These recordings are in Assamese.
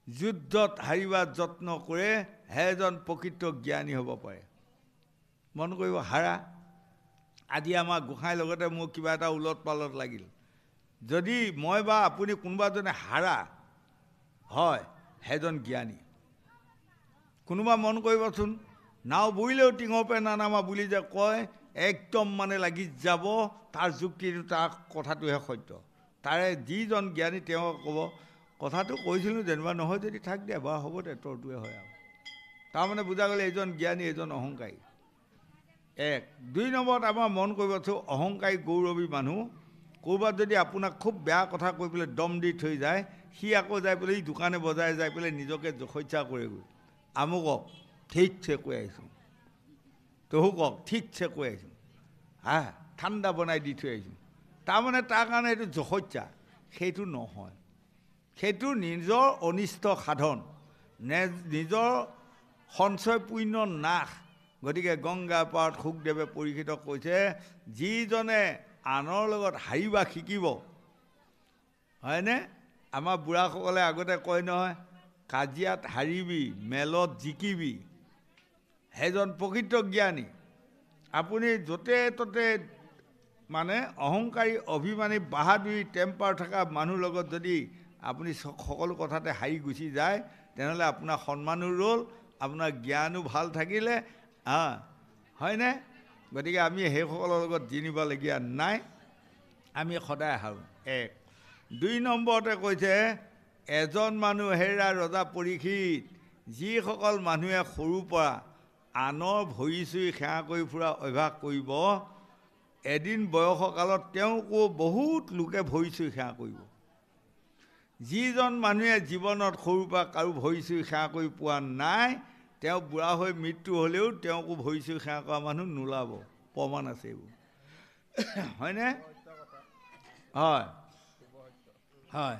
যুদ্ধত হাৰিবা যত্ন কৰে হেজন প্ৰকৃত জ্ঞানী হ'ব পাৰে মন কৰিব হাৰা আজি আমাৰ গোসাঁইৰ লগতে মোৰ কিবা এটা উলট পালট লাগিল যদি মই বা আপুনি কোনোবাজনে হাৰা হয় হেজন জ্ঞানী কোনোবা মন কৰিবচোন নাও বুৰিলেও টিঙৰ পৰা নানামা বুলি যে কয় একদম মানে লাগি যাব তাৰ যুক্তিটো তাৰ কথাটোহে সত্য তাৰে যিজন জ্ঞানী তেওঁ ক'ব কথাটো কৈছিলোঁ যেনিবা নহয় যদি থাক দিয়া বাৰু হ'ব দে তোৰটোৱে হয় আৰু তাৰমানে বুজা গ'লে এইজন জ্ঞানী এইজন অহংকাৰী এক দুই নম্বৰত আমাৰ মন কৰিবচোন অহংকাৰী গৌৰৱী মানুহ ক'ৰবাত যদি আপোনাক খুব বেয়া কথা কৈ পেলাই দম দি থৈ যায় সি আকৌ যাই পেলাই এই দোকানে বজাই যাই পেলাই নিজকে জখত্যা কৰেগৈ আমুকক ঠিকছে কৈ আহিছোঁ তহুকক ঠিকছে কৈ আহিছোঁ হা ঠাণ্ডা বনাই দি থৈ আহিছোঁ তাৰমানে তাৰ কাৰণে এইটো জখত্যা সেইটো নহয় সেইটো নিজৰ অনিষ্ট সাধন নিজৰ সঞ্চয় পুণ্য নাশ গতিকে গংগা পাৰত শুকদেৱে পৰীক্ষিত কৈছে যিজনে আনৰ লগত হাৰিবা শিকিব হয়নে আমাৰ বুঢ়াসকলে আগতে কয় নহয় কাজিয়াত হাৰিবি মেলত জিকিবি সেইজন প্ৰকৃত জ্ঞানী আপুনি য'তে ত'তে মানে অহংকাৰী অভিমানী বাহাদুৰি টেম্পাৰ থকা মানুহৰ লগত যদি আপুনি সকলো কথাতে হাৰি গুচি যায় তেনেহ'লে আপোনাৰ সন্মানো ৰ'ল আপোনাৰ জ্ঞানো ভাল থাকিলে হয়নে গতিকে আমি সেইসকলৰ লগত জিনিবলগীয়া নাই আমি সদায় হাৰোঁ এক দুই নম্বৰতে কৈছে এজন মানুহ হেৰা ৰজা পৰীক্ষিত যিসকল মানুহে সৰুৰ পৰা আনৰ ভৰি চুই সেৱা কৰি ফুৰা অভ্যাস কৰিব এদিন বয়সকালত তেওঁকো বহুত লোকে ভৰি চুই সেৱা কৰিব যিজন মানুহে জীৱনত সৰুৰ পৰা কাৰো ভৰি চুই সেৱা কৰি পোৱা নাই তেওঁ বুঢ়া হৈ মৃত্যু হ'লেও তেওঁকো ভৰি চুই সেৱা কৰা মানুহ নোলাব প্ৰমাণ আছে এইবোৰ হয়নে হয় হয়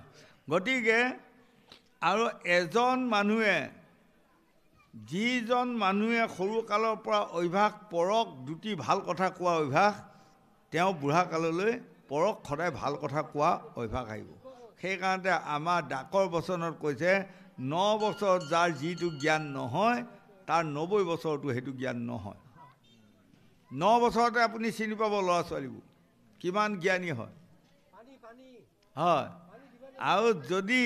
গতিকে আৰু এজন মানুহে যিজন মানুহে সৰুকালৰ পৰা অভ্যাস পৰক দুটি ভাল কথা কোৱা অভ্যাস তেওঁ বুঢ়া কাললৈ পৰক সদায় ভাল কথা কোৱা অভ্যাস আহিব সেইকাৰণে আমাৰ ডাকৰ বচনত কৈছে 9 বছৰত যাৰ যিটো জ্ঞান নহয় তাৰ 90 বছৰতো সেইটো জ্ঞান নহয় 9 বছৰতে আপুনি চিনি পাব ল'ৰা ছোৱালীবোৰ কিমান জ্ঞানী হয় হয় আৰু যদি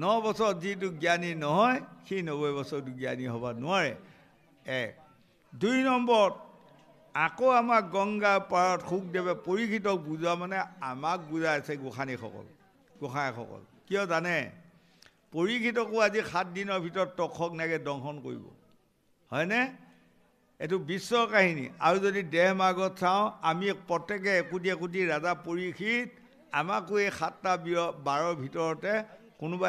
9 বছৰত যিটো জ্ঞানী নহয় সি 90 বছৰতো জ্ঞানী হ'ব নোৱাৰে এক দুই নম্বৰত আকৌ আমাক গংগা পাৰত শুকদেৱে পৰীক্ষিতক বুজোৱা মানে আমাক বুজাই আছে গোসাঁইসকল কিয় জানে পৰীক্ষিতকো আজি 7 দিনৰ ভিতৰত তক্ষক নাগে দংশন কৰিব হয়নে এইটো বিশ্বৰ কাহিনী আৰু যদি দেহ মাগত চাওঁ আমি প্ৰত্যেকে একোটি একোটি ৰাজা পৰীক্ষিত আমাকো এই 7টা বাৰৰ ভিতৰতে কোনোবা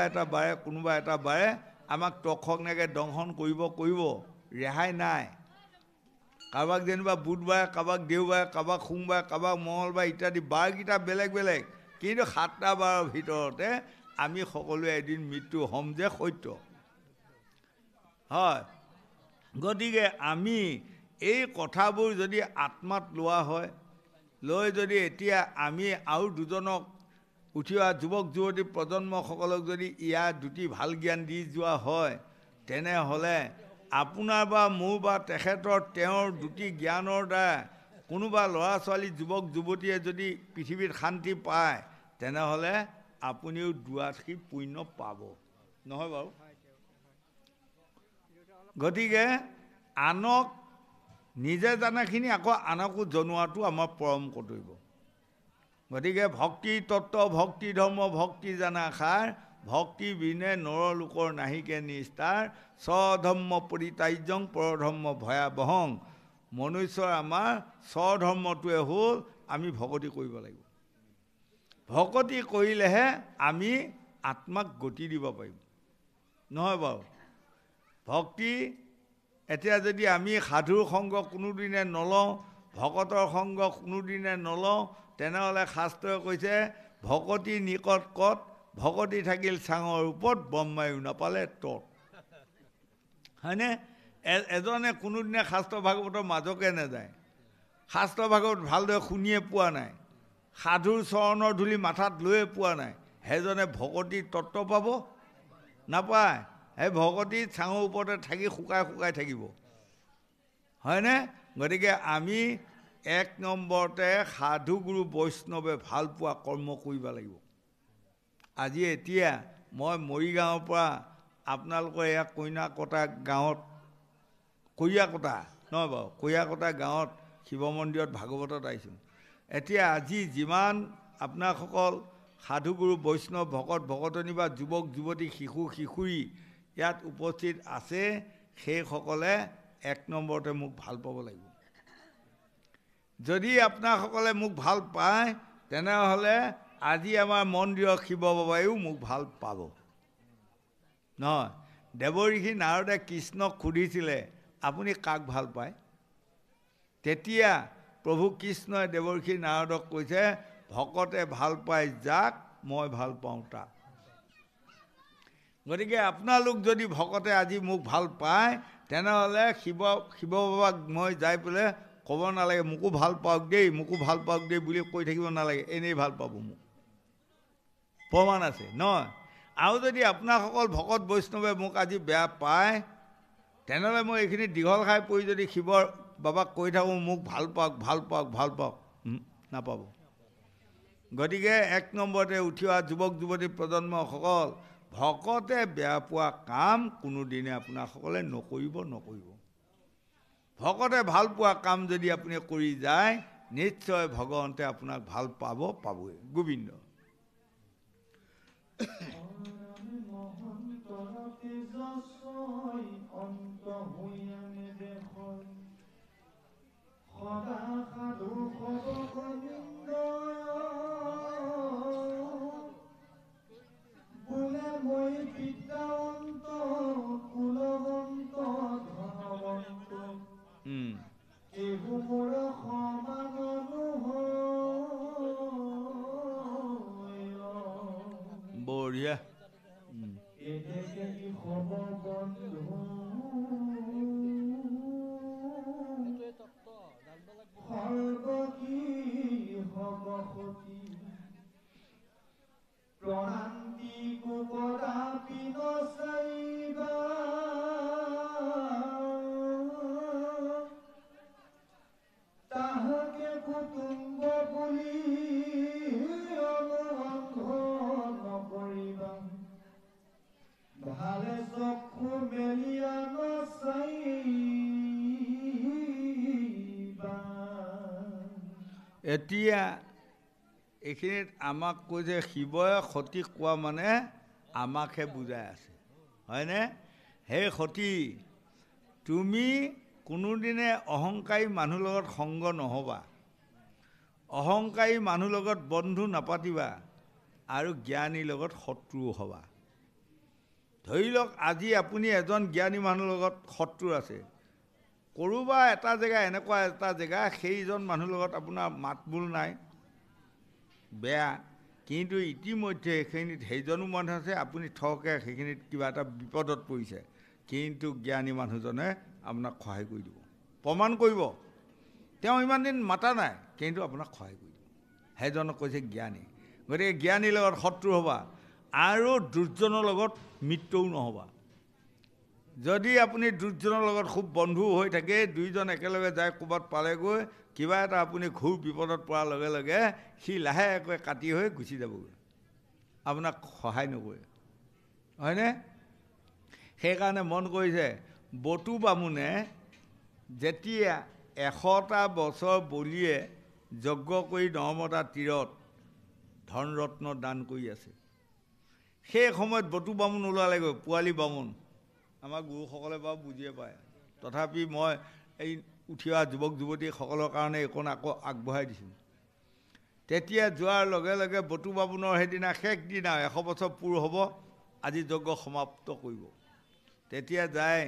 এটা বাৰে আমাক তক্ষক নাগে দংশন কৰিব ৰেহাই নাই কাৰোবাক যেনিবা বুধবাৰে কাৰোবাক দেওবাৰে কাৰোবাক সোমবাৰে কাৰোবাক মঙলবাৰে ইত্যাদি বাৰকেইটা বেলেগ বেলেগ কিন্তু 7টা বাৰৰ ভিতৰতে আমি সকলোৱে এদিন মৃত্যু হ'ম যে সত্য হয় গতিকে আমি এই কথাবোৰ যদি আত্মাত লোৱা হয় লৈ যদি এতিয়া আমি আৰু দুজনক উঠি অহা যুৱক যুৱতী প্ৰজন্মসকলক যদি ইয়াৰ দুটি ভাল জ্ঞান দি যোৱা হয় তেনেহ'লে আপোনাৰ বা মোৰ বা তেখেতৰ তেওঁৰ দুটি জ্ঞানৰ দ্বাৰা কোনোবা ল'ৰা ছোৱালী যুৱক যুৱতীয়ে যদি পৃথিৱীত শান্তি পায় তেনেহ'লে আপুনিও দুআশী পুণ্য পাব নহয় বাৰু গতিকে আনক নিজে জানাখিনি আকৌ আনকো জনোৱাটো আমাৰ পৰম কৰ্তব্য গতিকে ভক্তি তত্ত্ব ভক্তি ধৰ্ম ভক্তি জানা সাৰ ভক্তি বিনে নৰলোকৰ নাহিকে নিস্তাৰ স্বধৰ্ম পৰিত্যাজ্যং পৰধৰ্ম ভয়াবহং মনুষ্যৰ আমাৰ স্বধৰ্মটোৱে হ'ল আমি ভকতি কৰিব লাগিব ভকতি কৰিলেহে আমি আত্মাক গতি দিব পাৰিম নহয় বাৰু ভক্তি এতিয়া যদি আমি সাধুৰ সংগ কোনোদিনে নলওঁ ভকতৰ সংগ কোনোদিনে নলওঁ তেনেহ'লে শাস্ত্ৰই কৈছে ভকতি নিকট কত ভকতি থাকিল চাঙৰ ওপৰত ব্ৰহ্মায়ো নাপালে তত হয়নে এজনে কোনোদিনে শাস্ত্ৰ ভাগৱতৰ মাজকে নাযায় শাস্ত্ৰ ভাগৱত ভালদৰে শুনিয়ে পোৱা নাই সাধুৰ চৰণৰ ধূলি মাথাত লৈয়ে পোৱা নাই সেইজনে ভকতিৰ তত্ত্ব পাব নাপায় সেই ভকতি চাঙৰ ওপৰতে থাকি শুকাই শুকাই থাকিব হয়নে গতিকে আমি এক নম্বৰতে সাধু গুৰু বৈষ্ণৱে ভাল পোৱা কৰ্ম কৰিব লাগিব আজি এতিয়া মই মৰিগাঁৱৰ পৰা আপোনালোকৰ এয়া কইনাকটা গাঁৱত কৈয়াকটা নহয় বাৰু কৈয়াকটা গাঁৱত শিৱ মন্দিৰত ভাগৱতত আহিছোঁ এতিয়া আজি যিমান আপোনাসকল সাধুগুৰু বৈষ্ণৱ ভকত ভকতনী বা যুৱক যুৱতী শিশু কিশোৰী ইয়াত উপস্থিত আছে সেইসকলে এক নম্বৰতে মোক ভাল পাব লাগিব যদি আপোনাসকলে মোক ভাল পায় তেনেহ'লে আজি আমাৰ মন্দিৰৰ শিৱ বাবায়ো মোক ভাল পাব নহয় দেৱঋষি নাৰদে কৃষ্ণক সুধিছিলে আপুনি কাক ভাল পায় তেতিয়া প্ৰভু কৃষ্ণই দেৱঋষি নাৰদক কৈছে ভকতে ভাল পায় যাক মই ভাল পাওঁ তাক গতিকে আপোনালোক যদি ভকতে আজি মোক ভাল পায় তেনেহ'লে শিৱ বাবাক মই যাই পেলাই ক'ব নালাগে মোকো ভাল পাওক দেই বুলি কৈ থাকিব নালাগে এনেই ভাল পাব মোক প্ৰমাণ আছে নহয় আৰু যদি আপোনাসকল ভকত বৈষ্ণৱে মোক আজি বেয়া পায় তেনেহ'লে মই এইখিনি দীঘল খাই পৰি যদি শিৱৰ বাবাক কৈ থাকোঁ মোক ভাল পাওক নাপাব গতিকে এক নম্বৰতে উঠি অহা যুৱক যুৱতী প্ৰজন্মসকল ভকতে বেয়া পোৱা কাম কোনোদিনে আপোনাসকলে নকৰিব ভকতে ভাল পোৱা কাম যদি আপুনি কৰি যায় নিশ্চয় ভগৱন্তে আপোনাক ভাল পাবই গোবিন্দ বঢ়িয়া এতিয়া এইখিনিত আমাক কৈছে শিৱই সতী কোৱা মানে আমাকহে বুজাই আছে হয়নে সেই সতী তুমি কোনোদিনে অহংকাৰী মানুহৰ লগত সংগ নহবা অহংকাৰী মানুহৰ লগত বন্ধু নাপাতিবা আৰু জ্ঞানীৰ লগত শত্ৰু হ'বা ধৰি লওক আজি আপুনি এজন জ্ঞানী মানুহৰ লগত শত্ৰু আছে কৰোবা এটা জেগা এনেকুৱা এটা জেগা সেইজন মানুহৰ লগত আপোনাৰ মাতবোল নাই বেয়া কিন্তু ইতিমধ্যে সেইখিনিত সেইজনো মানুহ আছে আপুনি ঠকে সেইখিনিত কিবা এটা বিপদত পৰিছে কিন্তু জ্ঞানী মানুহজনে আপোনাক সহায় কৰি দিব প্ৰমাণ কৰিব তেওঁ ইমান দিন মাতা নাই কিন্তু আপোনাক সহায় কৰি দিব সেইজনক কৈছে জ্ঞানী গতিকে জ্ঞানীৰ লগত শত্ৰু হ'বা আৰু দুৰ্জনৰ লগত মিত্ৰও নহ'বা যদি আপুনি দুৰ্জনৰ লগত খুব বন্ধু হৈ থাকে দুইজন একেলগে যায় ক'ৰবাত পালেগৈ কিবা এটা আপুনি ঘূৰ বিপদত পৰাৰ লগে লগে সি লাহেকৈ কাটি হৈ গুচি যাবগৈ আপোনাক সহায় নকৰে হয়নে সেইকাৰণে মন কৰিছে বটু বামুণে যেতিয়া 100টা বছৰ বলিয়ে যজ্ঞ কৰি নৰ্মদা তীৰত ধনৰত্ন দান কৰি আছে সেই সময়ত বটু বামুণ ওলালেগৈ পোৱালি বামুণ আমাৰ গুৰুসকলে বাৰু বুজিয়ে পায় তথাপি মই এই উঠি অহা যুৱক যুৱতীসকলৰ কাৰণে এইকণ আকৌ আগবঢ়াই দিছোঁ তেতিয়া যোৱাৰ লগে লগে বটু বামুণৰ সেইদিনা শেষ দিনা 100 বছৰ পূৰ হ'ব আজি যজ্ঞ সমাপ্ত কৰিব তেতিয়া যায়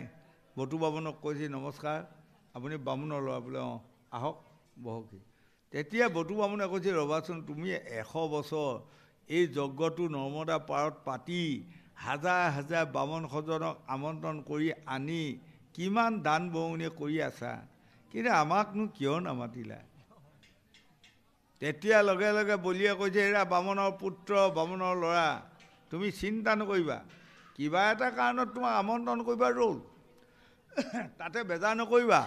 বটু বামুণক কৈছে নমস্কাৰ আপুনি বামুণৰ ল'ৰা বোলে অঁ আহক বহকহি তেতিয়া বটু বামুণে কৈছে ৰ'বাচোন তুমি 100 বছৰ এই যজ্ঞটো নৰ্মদা পাৰত পাতি হাজাৰ হাজাৰ বামন সজনক আমন্ত্ৰণ কৰি আনি কিমান দান বৰঙণি কৰি আছা কিন্তু আমাকনো কিয় নামাতিলা তেতিয়া লগে লগে বলিয়ে কৈছে এৰা বামনৰ পুত্ৰ বামনৰ ল'ৰা তুমি চিন্তা নকৰিবা কিবা এটা কাৰণত তোমাক আমন্ত্ৰণ কৰিবা ৰ'ল তাতে বেজাৰ নকৰিবা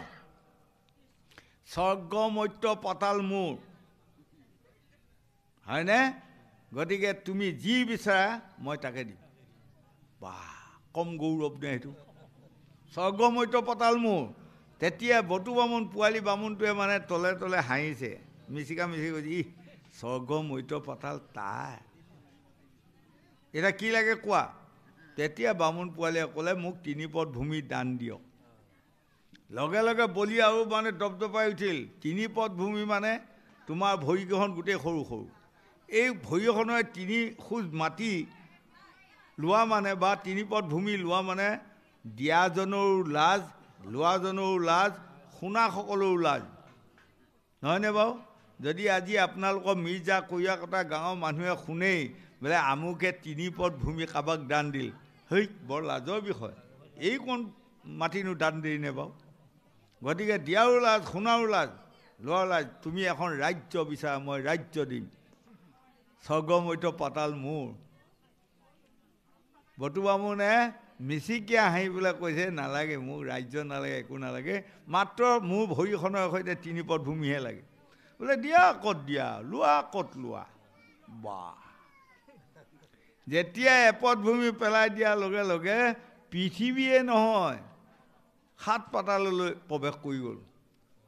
স্বৰ্গ মৰ্ত্য পাতাল মোৰ হয়নে গতিকে তুমি যি বিচাৰা মই তাকে দিম বাহ কম গৌৰৱ নে সেইটো স্বৰ্গ মৰ্ত্য পাতাল মোৰ তেতিয়া বটু বামুণ পোৱালি বামুণটোৱে মানে তলে তলে হাঁহিছে মিচিকা মিচিকি কৈছে ই স্বৰ্গ মৰ্ত্য পাতাল তাৰ এটা কি লাগে কোৱা তেতিয়া বামুণ পোৱালীয়ে ক'লে মোক 3 পদ ভূমি দান দিয়ক লগে লগে বলি আৰু মানে দপদপাই উঠিল 3 পদ ভূমি মানে তোমাৰ ভৰিকেইখন গোটেই সৰু সৰু এই ভৰিখনৰ 3 খোজ মাটি লোৱা মানে বা 3 পদ ভূমি লোৱা মানে দিয়াজনৰো লাজ লোৱাজনৰো লাজ শুনা সকলৰো লাজ নহয়নে বাৰু যদি আজি আপোনালোকৰ মিৰ্জা কৈয়া কটা গাঁৱৰ মানুহে শুনেই বোলে আমুকে 3 পদ ভূমি কাবাক দান দিল হেই বৰ লাজৰ বিষয় এই কোন মাটিনো দান দিলে নে বাৰু গতিকে দিয়াৰো লাজ শুনাৰো লাজ লোৱাৰ লাজ তুমি এখন ৰাজ্য বিচাৰা মই ৰাজ্য দিম স্বৰ্গ মৰ্ত্য পাতাল মোৰ বটু বামুণে মিচিকিয়া হাঁহি পেলাই কৈছে নালাগে মোক ৰাজ্য নালাগে একো নালাগে মাত্ৰ মোৰ ভৰিখনৰ সৈতে 3 পদ ভূমিহে লাগে বোলে দিয়া ক'ত দিয়া লোৱা ক'ত লোৱা বাহ যেতিয়া এপদ ভূমি পেলাই দিয়াৰ লগে লগে পৃথিৱীয়ে নহয় 7 পাতাললৈ প্ৰৱেশ কৰি গ'ল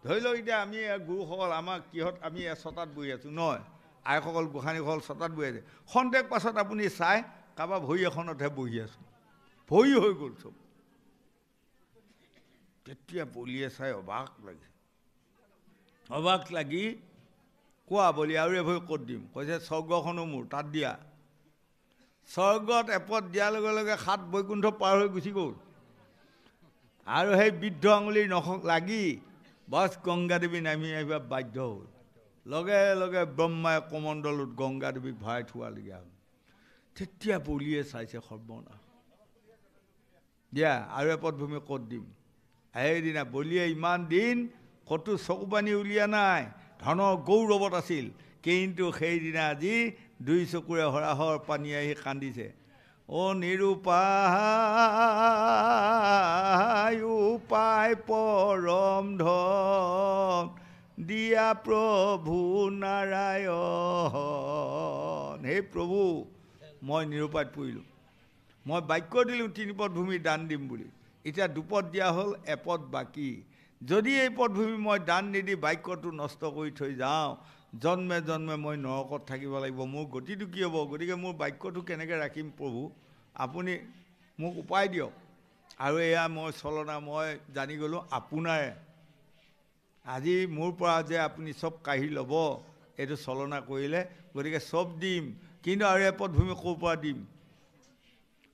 ধৰি লওক এতিয়া আমি গুৰুসকল আমাৰ কিহত আমি ছটাত বহি আছোঁ নহয় আইসকল গোসাঁনীসকল ছটাত বহি আছে খন্তেক পাছত আপুনি চাই কাৰোবাৰ ভৰি এখনতহে বহি আছোঁ ভৰি হৈ গ'ল চব তেতিয়া বলিয়ে চাই অবাক লাগি কোৱা বলি আৰু এভৰি ক'ত দিম কৈছে স্বৰ্গখনো মোৰ তাত দিয়া স্বৰ্গত এপদ দিয়াৰ লগে লগে 7 বৈকুণ্ঠ পাৰ হৈ গুচি গ'ল আৰু সেই বৃদ্ধ আঙুলিৰ নখ লাগি বাছ গংগাদেৱী নামি আহিব বাধ্য হ'ল লগে লগে ব্ৰহ্মাই কমণ্ডলত গংগাদেৱীক ভৰাই থোৱালগীয়া হ'ল তেতিয়া বলিয়ে চাইছে সৰ্বনাশ দিয়া আৰু এপদ ভূমি ক'ত দিম সেইদিনা বলিয়ে ইমান দিন ক'তো চকুপানী উলিয়া নাই ধনৰ গৌৰৱত আছিল কিন্তু সেইদিনা আজি 2 চকুৰে হৰাহৰ পানী আহি কান্দিছে অ নিৰুপায় উপায় পৰম ধন দিয়া প্ৰভু নাৰায়ণ হে প্ৰভু মই নিৰুপায়ত পৰিলোঁ মই বাক্য দিলোঁ 3 পদ ভূমি দান দিম বুলি এতিয়া 2 পদ দিয়া হ'ল এপদ বাকী যদি এই পদভূমি মই দান নিদি বাক্যটো নষ্ট কৰি থৈ যাওঁ জন্মে জন্মে মই নৰকত থাকিব লাগিব মোৰ গতিটো কি হ'ব গতিকে মোৰ বাক্যটো কেনেকৈ ৰাখিম প্ৰভু আপুনি মোক উপায় দিয়ক আৰু এয়া মই চলনা মই জানি গ'লোঁ আপোনাৰে আজি মোৰ পৰা যে আপুনি চব কাঢ়ি ল'ব এইটো চলনা কৰিলে গতিকে চব দিম কিন্তু আৰু এপদ ভূমি ক'ৰ পৰা দিম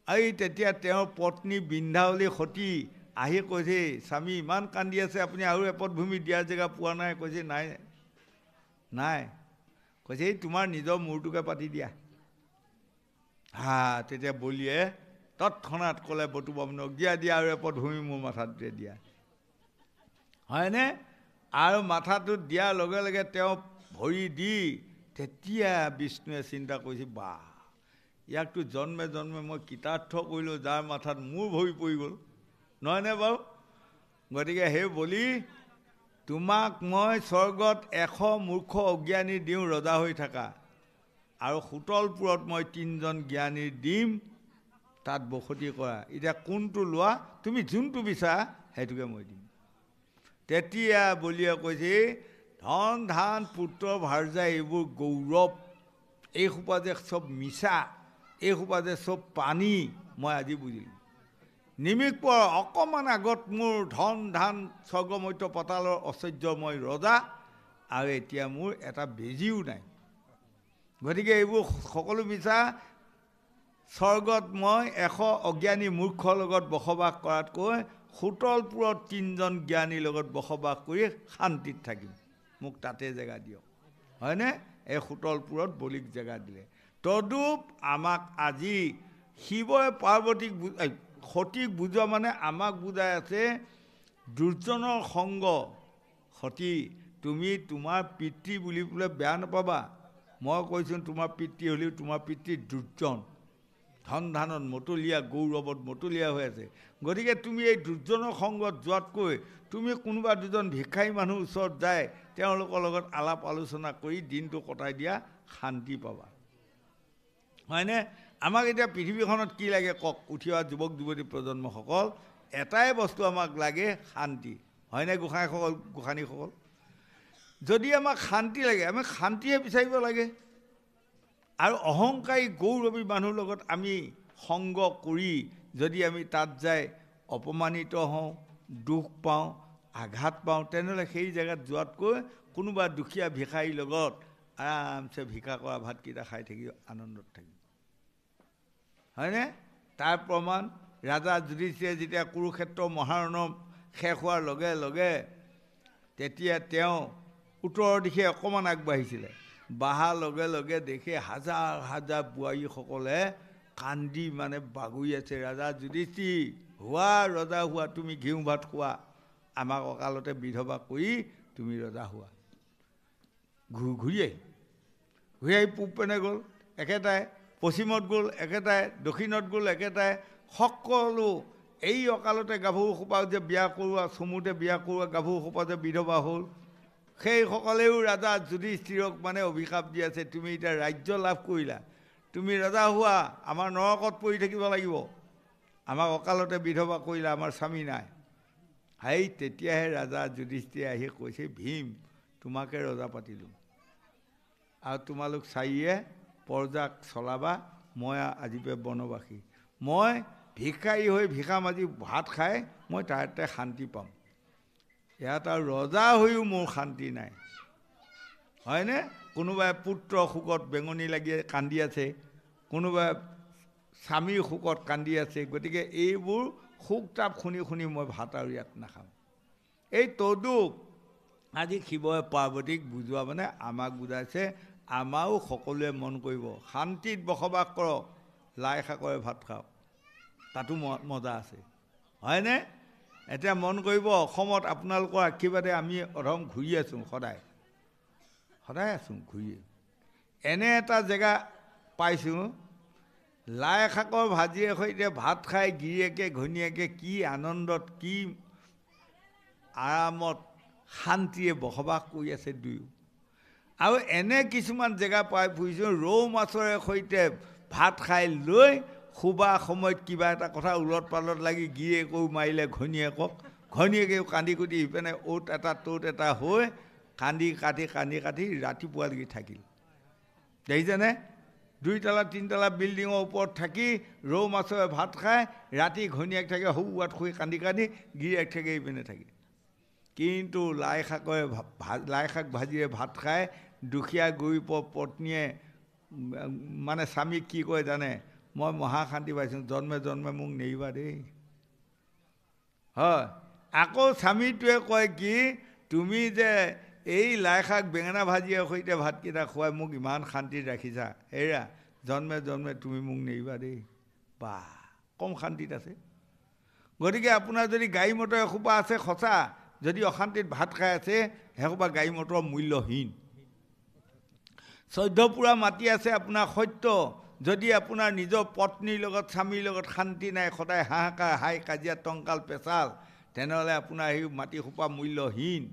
এই তেতিয়া তেওঁৰ পত্নী বিন্ধ্যাৱলী সতী আহি কৈছে স্বামী ইমান কান্দি আছে আপুনি আৰু এপদ ভূমি দিয়াৰ জেগা পোৱা নাই কৈছে নাই নাই কৈছে এই তোমাৰ নিজৰ মূৰটোকে পাতি দিয়া তেতিয়া বলিয়ে তৎক্ষণাত ক'লে বটু বামুণক দিয়া আৰু এপদ ভূমি মোৰ মাথাটোতে দিয়া হয়নে আৰু মাথাটোত দিয়াৰ লগে লগে তেওঁ ভৰি দি তেতিয়া বিষ্ণুৱে চিন্তা কৰিছে বাহ ইয়াকতো জন্মে জন্মে মই কৃতাৰ্থ কৰিলোঁ যাৰ মাথাত মোৰ ভৰি পৰি গ'ল নহয়নে বাৰু গতিকে সেই বলি তোমাক মই স্বৰ্গত 100 মূৰ্খ অজ্ঞানী দিওঁ ৰজা হৈ থাকা আৰু সুতলপুৰত মই 3জন জ্ঞানী দিম তাত বসতি কৰা এতিয়া কোনটো লোৱা তুমি যোনটো বিচাৰা সেইটোকে মই দিম তেতিয়া বলিয়ে কৈছে ধন ধান পুত্ৰ ভাৰ্যা এইবোৰ গৌৰৱ এইসোপা যে চব মিছা এইসোপা যে চব পানী মই আজি বুজিলোঁ নিমিক অকণমান আগত মোৰ ধন ধান স্বৰ্গ মৰ্ত্য পাতালৰ ঐশ্বৰ্য মই ৰজা আৰু এতিয়া মোৰ এটা বেজীও নাই গতিকে এইবোৰ সকলো মিছা স্বৰ্গত মই 100 অজ্ঞানী মূৰ্খৰ লগত বসবাস কৰাতকৈ সুতলপুৰত 3জন জ্ঞানীৰ লগত বসবাস কৰি শান্তিত থাকিম মোক তাতে জেগা দিয়ক হয়নে এই সুতলপুৰত বলিক জেগা দিলে তদুপ আমাক আজি শিৱই পাৰ্বতীক সতীক বুজোৱা মানে আমাক বুজাই আছে দুৰ্জনৰ সংগ সতী তুমি তোমাৰ পিতৃ বুলি পেলাই বেয়া নাপাবা মই কৈছোঁ তোমাৰ পিতৃ হ'লেও তোমাৰ পিতৃ দুৰ্জন ধন ধানত মতলীয়া, গৌৰৱত মতলীয়া হৈ আছে। গতিকে তুমি এই দুজনৰ সংগত যোৱাতকৈ তুমি কোনোবা দুজন ভিক্ষাৰী মানুহ ওচৰত যায় তেওঁলোকৰ লগত আলাপ আলোচনা কৰি দিনটো কটাই দিয়া, শান্তি পাবা। হয়নে? আমাক এতিয়া পৃথিৱীখনত কি লাগে কওক, উঠি অহা যুৱক যুৱতী প্ৰজন্মসকল? এটাই বস্তু আমাক লাগে, শান্তি। হয়নে গোসাঁইসকল, গোসাঁনীসকল? যদি আমাক শান্তি লাগে, আমি শান্তিহে বিচাৰিব লাগে। আৰু অহংকাৰী গৌৰৱী মানুহৰ লগত আমি সংগ কৰি যদি আমি তাত যাই অপমানিত হওঁ, দুখ পাওঁ, আঘাত পাওঁ, তেনেহ'লে সেই জেগাত যোৱাতকৈ কোনোবা দুখীয়া ভিক্ষাৰীৰ লগত আৰামছে ভিক্ষা কৰা ভাতকেইটা খাই থাকি আনন্দত থাকিব। হয়নে? তাৰ প্ৰমাণ ৰাজা যুধিষ্ঠিৰে যেতিয়া কুৰুক্ষেত্ৰ মহাৰণৰ শেষ হোৱাৰ লগে লগে তেতিয়া তেওঁ উত্তৰৰ দিশে অকণমান আগবাঢ়িছিলে। বাহাৰ লগে লগে দেখি হাজাৰ হাজাৰ বোৱাৰীসকলে কান্দি মানে বাগৰি আছে, ৰাজা যুধিষ্ঠিৰ হোৱা, ৰজা হোৱা, তুমি ঘিউ ভাত খোৱা, আমাক অকালতে বিধৱা কৰি তুমি ৰজা হোৱা। ঘূৰি আহি পূব পেনে গ'ল একেটাই, পশ্চিমত গ'ল একেটাই, দক্ষিণত গ'ল একেটাই। সকলো এই অকালতে গাভৰুসোপা যে বিয়া কৰোৱা, চমুতে বিয়া কৰোৱা গাভৰুসোপা যে বিধৱা হ'ল, সেইসকলেও ৰাজা যুধিষ্ঠিৰক মানে অভিশাপ দি আছে, তুমি এতিয়া ৰাজ্য লাভ কৰিলা, তুমি ৰজা হোৱা, আমাৰ নৰকত পৰি থাকিব লাগিব, আমাক অকালতে বিধৱা কৰিলা, আমাৰ স্বামী নাই। সেই তেতিয়াহে ৰাজা যুধিষ্ঠিৰে আহি কৈছে, ভীম তোমাকে ৰজা পাতিলোঁ আৰু তোমালোক চাৰিয়ে পৰ্যাক চলাবা, মই আজিপে বনবাসী, মই ভিক্ষাৰী হৈ ভিক্ষা মাজি ভাত খাই মই তাতে শান্তি পাম, ইয়াত আৰু ৰজা হৈও মোৰ শান্তি নাই। হয়নে? কোনোবাই পুত্ৰ শোকত বেঙনি লাগি কান্দি আছে, কোনোবাই স্বামীৰ শোকত কান্দি আছে। গতিকে এইবোৰ শোক তাপ শুনি শুনি মই ভাত আৰু ইয়াত নাখাম। এই তদুক আজি শিৱই পাৰ্বতীক বুজোৱা মানে আমাক বুজাইছে, আমাৰো সকলোৱে মন কৰিব, শান্তিত বসবাস কৰক, লাই শাকৰে ভাত খাওক, তাতো মজা আছে। হয়নে? এতিয়া মন কৰিব, অসমত আপোনালোকৰ আশীৰ্বাদে আমি অধম ঘূৰি আছোঁ, সদায় আছোঁ ঘূৰি। এনে এটা জেগা পাইছোঁ, লাই শাকৰ ভাজিৰে সৈতে ভাত খাই গিৰিয়েকে ঘৈণীয়েকে কি আনন্দত, কি আৰামত, শান্তিৰে বসবাস কৰি আছে দুয়ো। আৰু এনে কিছুমান জেগা পাই ফুৰিছোঁ, ৰৌ মাছৰে সৈতে ভাত খাই লৈ শুবা সময়ত কিবা এটা কথা উলট পালট লাগি গিৰিয়েকেও মাৰিলে ঘৈণীয়েকক, ঘৈণীয়েকেও কান্দি কুটি ইপিনে অ'ত এটা ত'ত এটা হৈ কান্দি কাটি ৰাতিপুৱালৈকে থাকিল। দেখিছেনে? 2 তলা 3 তলা বিল্ডিঙৰ ওপৰত থাকি ৰৌ মাছৰে ভাত খাই, ৰাতি ঘৈণীয়েক থাকে সৌৱাত শুই কান্দি গিৰিয়েক থাকে ইপিনে থাকে। কিন্তু লাই শাক ভাজিৰে ভাত খাই দুখীয়া গৰীব পত্নীয়ে মানে স্বামীক কি কয় জানে? মই মহাশান্তি পাইছোঁ, জন্মে জন্মে মোক নেৰিবা দেই। হয়, আকৌ স্বামীটোৱে কয় কি, তুমি যে এই লাই শাক বেঙেনা ভাজিৰে সৈতে ভাতকেইটা খুৱাই মোক ইমান শান্তিত ৰাখিছা, এৰা জন্মে জন্মে তুমি মোক নেৰিবা দেই। বা কম শান্তিত আছে। গতিকে আপোনাৰ যদি গাড়ী মটৰ এসোপা আছে সঁচা, যদি অশান্তিত ভাত খাই আছে, সেইসোপা গাড়ী মটৰৰ মূল্যহীন। 14 পুৰা মাটি আছে আপোনাৰ সত্য, যদি আপোনাৰ নিজৰ পত্নীৰ লগত স্বামীৰ লগত শান্তি নাই, সদায় হাহাকাৰ হাই কাজিয়া টংকাল পেচাল, তেনেহ'লে আপোনাৰ সেই মাটিসোপা মূল্যহীন।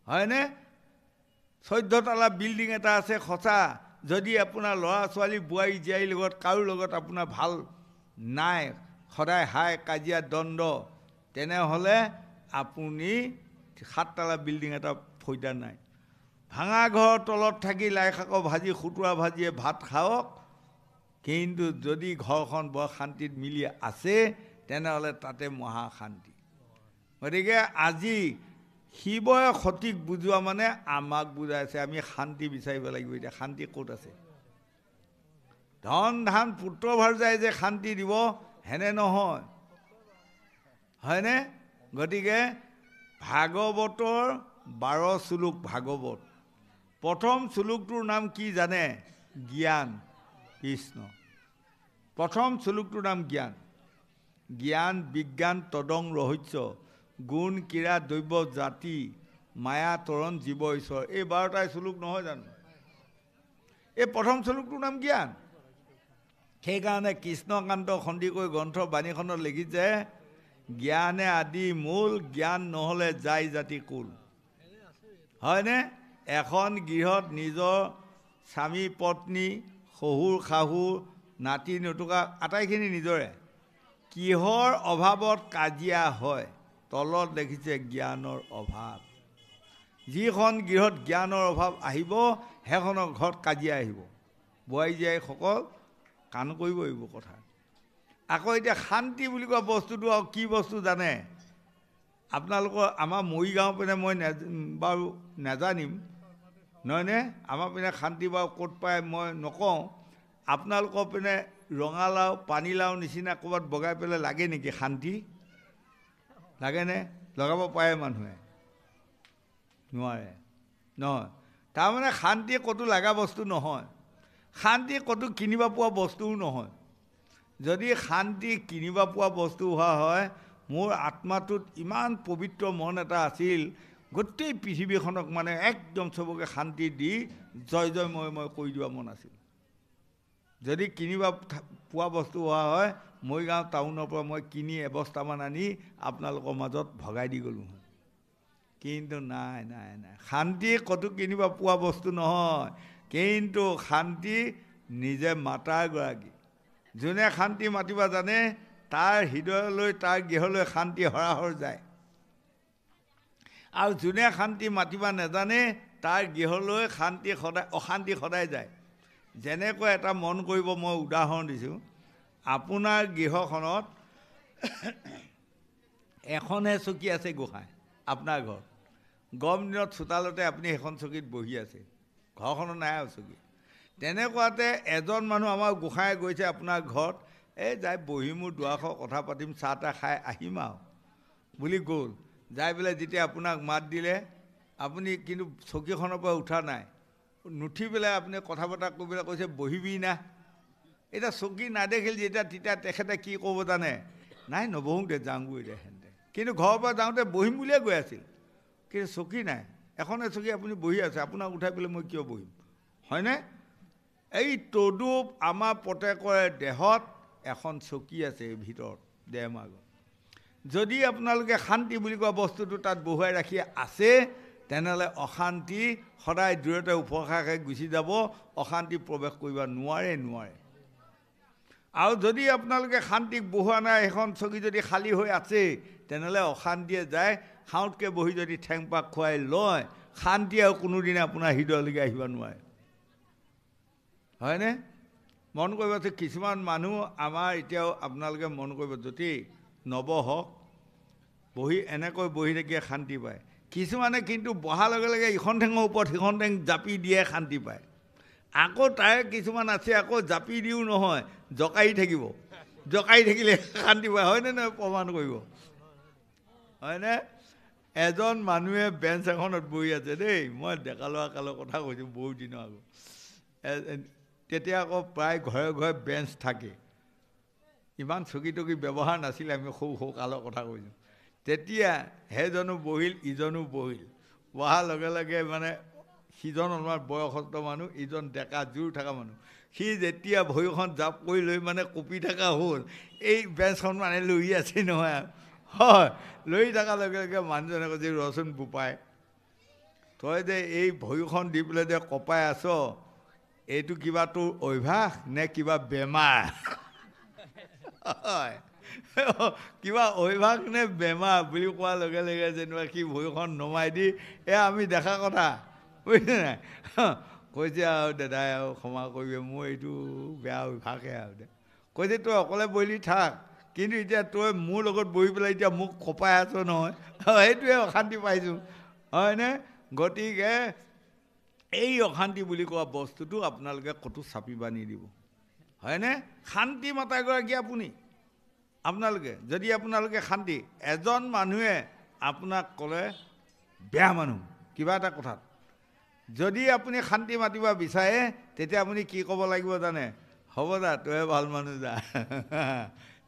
হয়নে? 14 তলা বিল্ডিং এটা আছে সঁচা, যদি আপোনাৰ ল'ৰা ছোৱালী বোৱাৰী জীয়াৰীৰ লগত কাৰো লগত আপোনাৰ ভাল নাই, সদায় হাই কাজিয়া দ্বন্দ্ব, তেনেহ'লে আপুনি 7 তলা বিল্ডিং এটা ফৈদা নাই। ভাঙা ঘৰৰ তলত থাকি লাই শাকৰ ভাজি খুতুৰা ভাজিয়ে ভাত খাওক, কিন্তু যদি ঘৰখন বৰ শান্তিত মিলি আছে, তেনেহ'লে তাতে মহাশান্তি। গতিকে আজি শিৱই সঠিক বুজোৱা মানে আমাক বুজাইছে, আমি শান্তি বিচাৰিব লাগিব। এতিয়া শান্তি ক'ত আছে? ধন ধান পুত্ৰ ভাৰ্যাই যে শান্তি দিব হেনে নহয়। হয়নে? গতিকে ভাগৱতৰ 12 শ্লোক ভাগৱত, প্ৰথম শ্লোকটোৰ নাম কি জানে? জ্ঞান। কৃষ্ণ প্ৰথম শ্লোকটোৰ নাম জ্ঞান। জ্ঞান বিজ্ঞান তদং ৰহস্য, গুণ ক্ৰীড়া দ্ৰব্য জাতি, মায়া তৰণ জীৱ ঈশ্বৰ। এই 12টাই শ্লোক নহয় জানো? এই প্ৰথম শ্লোকটোৰ নাম জ্ঞান। সেইকাৰণে কৃষ্ণকান্ত খণ্ডিকৈ গ্ৰন্থ বাণীখনত লিখিছে জ্ঞানে আদি মূল জ্ঞান নহ'লে যায় জাতি কুল হয়নে এখন গৃহত নিজৰ স্বামী পত্নী শহুৰ শাহু নাতি নতুকা আটাইখিনি নিজৰে কিহৰ অভাৱত কাজিয়া হয় তলত দেখিছে জ্ঞানৰ অভাৱ যিখন গৃহত জ্ঞানৰ অভাৱ আহিব সেইখনৰ ঘৰত কাজিয়া আহিব বোৱাৰী জীয়াৰীসকল কাণ কৰিব এইবোৰ কথা আকৌ এতিয়া শান্তি বুলি কোৱা বস্তুটো আৰু কি বস্তু জানে আপোনালোকৰ আমাৰ মৰিগাঁও পিনে মই বাৰু নাজানিম নহয়নে আমাৰ পিনে শান্তি বাৰু ক'ত পায় মই নকওঁ আপোনালোকৰ পিনে ৰঙালাও পানীলাও নিচিনা ক'ৰবাত বগাই পেলাই লাগে নেকি শান্তি লাগেনে লগাব পাৰে মানুহে নোৱাৰে নহয় তাৰমানে শান্তি ক'তো লগা বস্তু নহয় শান্তি ক'তো কিনিব পোৱা বস্তুও নহয় যদি শান্তি কিনিব পোৱা বস্তু হোৱা হয় মোৰ আত্মাটোত ইমান পবিত্ৰ মন এটা আছিল গোটেই পৃথিৱীখনক মানে একদম চবকে শান্তি দি জয় জয় মই কৰি দিয়া মন আছিল যদি কিনিব পোৱা বস্তু হোৱা হয় মৰিগাঁও টাউনৰ পৰা মই কিনি এবস্তামান আনি আপোনালোকৰ মাজত ভগাই দি গ'লোঁ কিন্তু নাই নাই নাই শান্তি ক'তো কিনিব পোৱা বস্তু নহয় কিন্তু শান্তি নিজে মাতাৰ গৰাকী যোনে শান্তি মাতিব জানে তাৰ হৃদয়লৈ তাৰ গৃহলৈ শান্তি হৰাহৰ যায় আৰু যোনে শান্তি মাতিব নাজানে তাৰ গৃহলৈ শান্তি সদায় অশান্তি সদায় যায় যেনেকৈ এটা মন কৰিব মই উদাহৰণ দিছোঁ আপোনাৰ গৃহখনত এখনহে চকী আছে গোসাঁই আপোনাৰ ঘৰত গৰম দিনত চোতালতে আপুনি সেইখন চকীত বহি আছে ঘৰখনত নাই আৰু চকী তেনেকুৱাতে এজন মানুহ আমাৰ গোসাঁই গৈছে আপোনাৰ ঘৰত এই যাই বহি মোৰ দুৱাষৰ কথা পাতিম চাহ তাহ খাই আহিম আৰু বুলি গ'ল যাই পেলাই যেতিয়া আপোনাক মাত দিলে আপুনি কিন্তু চকীখনৰ পৰা উঠা নাই নুঠি পেলাই আপুনি কথা বতৰা কৰিবলৈ কৈছে বহিবি না এতিয়া চকী নাদেখিল যেতিয়া তেতিয়া তেখেতে কি ক'ব জানে নাই নবহোঁ দে যাওঁগৈ দে সেনেতে কিন্তু ঘৰৰ পৰা যাওঁতে বহিম বুলিয়ে গৈ আছিল কিন্তু চকী নাই এখনে চকী আপুনি বহি আছে আপোনাক উঠাই পেলাই মই কিয় বহিম হয়নে এই তদুপ আমাৰ প্ৰত্যেকৰে দেহত এখন চকী আছে ভিতৰত দেহমাৰ্গত যদি আপোনালোকে শান্তি বুলি কোৱা বস্তুটো তাত বহুৱাই ৰাখি আছে তেনেহ'লে অশান্তি সদায় দূৰতে উপশাখাই গুচি যাব অশান্তি প্ৰৱেশ কৰিব নোৱাৰে আৰু যদি আপোনালোকে শান্তিক বহুৱা নাই এখন চকী যদি খালী হৈ আছে তেনেহ'লে অশান্তিয়ে যায় খাওঁতকৈ বহি যদি ঠেং পাক খুৱাই লয় শান্তি আৰু কোনোদিনে আপোনাৰ হৃদয়লৈকে আহিব নোৱাৰে হয়নে মন কৰিবচোন কিছুমান মানুহ আমাৰ এতিয়াও আপোনালোকে মন কৰিব যদি নৱহওক বহি এনেকৈ বহি থাকিয়ে শান্তি পায় কিছুমানে কিন্তু বহাৰ লগে লগে ইখন ঠেঙৰ ওপৰত সিখন ঠেং জাপি দিয়ে শান্তি পায় আকৌ তাৰে কিছুমান আছে আকৌ জাপি দিও নহয় জকাই থাকিলে শান্তি পায় হয়নে নহয় প্ৰমাণ কৰিব হয়নে এজন মানুহে বেঞ্চ এখনত বহি আছে দেই মই ডেকা ল'ৰা কালৰ কথা কৈছোঁ বহুত দিনৰ আগত তেতিয়া আকৌ প্ৰায় ঘৰে ঘৰে বেঞ্চ থাকে ইমান চকী টকী ব্যৱহাৰ নাছিলে আমি সৰু কালৰ কথা কৈছোঁ তেতিয়া সেইজনো বহিল ইজনো বহিল বহাৰ লগে লগে মানে সিজন অলপমান বয়সস্থ মানুহ ইজন ডেকা জোৰ থকা মানুহ সি যেতিয়া ভৰিখন জাপ কৰি লৈ মানে কঁপি থকা হ'ল এই বেঞ্চখন মানে লৈ আছে নহয় হয় লৈ থকাৰ লগে লগে মানুহজনে কৈছে ৰচোন বোপাই তই যে এই ভৰিখন দি পেলাই যে কঁপাই আছ এইটো কিবা তোৰ অভ্যাস নে কিবা বেমাৰ হয় কিবা অভ্যাস নে বেমাৰ বুলি কোৱাৰ লগে লগে যেনিবা সি ভৰিখন নমাই দি আমি দেখা কথা বুজিছে নাই কৈছে আৰু দাদাই আৰু ক্ষমা কৰিবি মোৰ এইটো বেয়া অভ্যাসে আৰু দে কৈছে তই অকলে বহিলি থাক কিন্তু এতিয়া তই মোৰ লগত বহি পেলাই এতিয়া মোক কঁপাই আছ নহয় সেইটোৱে অশান্তি পাইছোঁ হয়নে গতিকে এই অশান্তি বুলি কোৱা বস্তুটো আপোনালোকে ক'তো চাপিবা নিদিব হয়নে শান্তি মাতাগৰাকী আপোনালোকে যদি আপোনালোকে শান্তি এজন মানুহে আপোনাক ক'লে বেয়া মানুহ কিবা এটা কথাত যদি আপুনি শান্তি মাতিব বিচাৰে তেতিয়া আপুনি কি ক'ব লাগিব জানে হ'ব দা তই ভাল মানুহ যা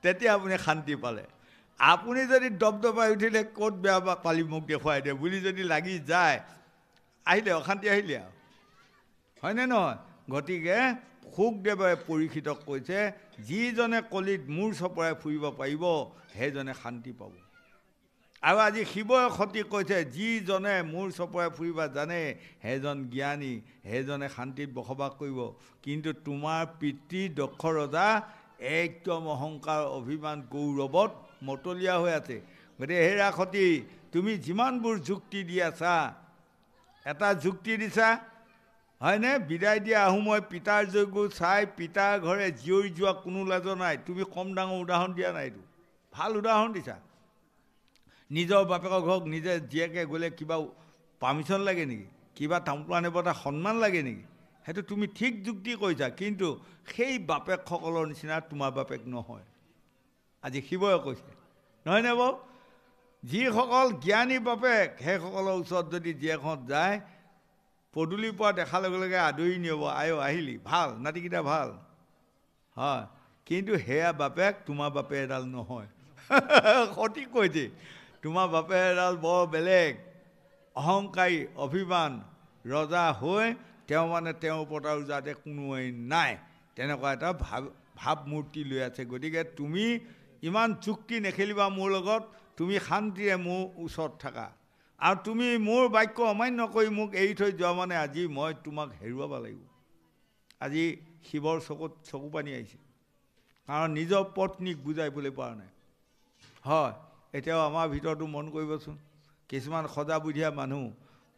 তেতিয়া আপুনি শান্তি পালে আপুনি যদি দবদবাই উঠিলে ক'ত বেয়া বা পালি মোক দেখুৱাই দে বুলি যদি লাগি যায় আহিলে অশান্তি আহিলে আৰু হয়নে নহয় গতিকে শুকদেৱে পৰীক্ষিতক কৈছে যিজনে কলিত মূৰ চপৰাই ফুৰিব পাৰিব সেইজনে শান্তি পাব। আৰু আজি শিৱই সতী কৈছে যিজনে মূৰ চপৰাই ফুৰিব জানে সেইজন জ্ঞানী, সেইজনে শান্তিত বসবাস কৰিব। কিন্তু তোমাৰ পিতৃ দক্ষ ৰজা একদম অহংকাৰ অভিমান গৌৰৱত মতলীয়া হৈ আছে। গতিকে হেৰা সতী, তুমি যিমানবোৰ যুক্তি দি আছা, এটা যুক্তি দিছা হয়নে, বিদায় দিয়া আহোময় পিতাৰ যজ্ঞ চাই পিতাৰ ঘৰে জীয়ৰী যোৱা কোনো লাজ নাই। তুমি কম ডাঙৰ উদাহৰণ দিয়া নাই, এইটো ভাল উদাহৰণ দিছা। নিজৰ বাপেকৰ ঘৰক নিজে জীয়েকে গ'লে কিবা পাৰ্মিশ্যন লাগে নেকি? কিবা তামোল আনিব এটা সন্মান লাগে নেকি? সেইটো তুমি ঠিক যুক্তি কৰিছা, কিন্তু সেই বাপেকসকলৰ নিচিনা তোমাৰ বাপেক নহয়। আজি শিৱই কৈছে নহয়নে বাৰু? যিসকল জ্ঞানী বাপেক সেইসকলৰ ওচৰত যদি জীয়েকহঁত যায়, পদূলিৰ পৰা দেখাৰ লগে লগে আদৰি নিব, আয়ো আহিলি, ভাল নাতিকেইটা ভাল, হয়। কিন্তু সেয়া বাপেক তোমাৰ বাপেক এডাল নহয়। সঠিক কৈছে, তোমাৰ বাপেক এডাল বৰ বেলেগ, অহংকাৰী অভিমান ৰজা হৈ তেওঁ মানে তেওঁৰ ওপৰত আৰু যাতে কোনোৱেই নাই তেনেকুৱা এটা ভাৱমূৰ্তি লৈ আছে। গতিকে তুমি ইমান চুক্তি নেখেলিবা মোৰ লগত, তুমি শান্তিৰে মোৰ ওচৰত থাকা। আৰু তুমি মোৰ বাক্য অমান্য কৰি মোক এৰি থৈ যোৱা মানে আজি মই তোমাক হেৰুৱাব লাগিব। আজি শিৱৰ চকুত চকু পানী আহিছে, কাৰণ নিজৰ পত্নীক বুজাইবলৈ পৰা নাই। হয়, এতিয়াও আমাৰ ভিতৰতো মন কৰিবচোন, কিছুমান সজা বুধিয়া মানুহ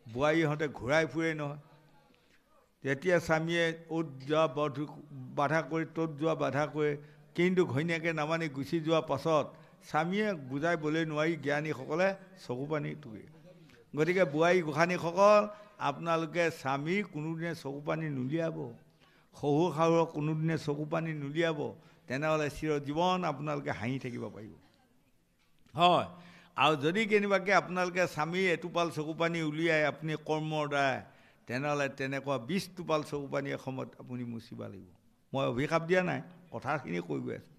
বোৱাৰীহঁতে ঘূৰাই ফুৰে নহয়। যেতিয়া স্বামীয়ে অ'ত যোৱা বাধা কৰে, ত'ত যোৱা বাধা কৰে, কিন্তু ঘৈণীয়েকে নামানি গুচি যোৱাৰ পাছত স্বামীয়ে বুজাইবলৈ নোৱাৰি জ্ঞানীসকলে চকু পানী টুকে। গতিকে বোৱাৰী গোসাঁনীসকল, আপোনালোকে স্বামীৰ কোনোদিনে চকু পানী নুলিয়াব, শহুৰ শাহুৰক কোনোদিনে চকু পানী নুলিয়াব, তেনেহ'লে চিৰজীৱন আপোনালোকে হাঁহি থাকিব পাৰিব। হয়, আৰু যদি কেনেবাকৈ আপোনালোকে স্বামীৰ এটোপাল চকু পানী উলিয়াই আপুনি কৰ্মৰ দ্বাৰাই, তেনেহ'লে তেনেকুৱা 20 টোপাল চকু পানী এসময়ত আপুনি মুচিব লাগিব। মই অভিশাপ দিয়া নাই, কথাখিনি কৈ গৈ আছোঁ।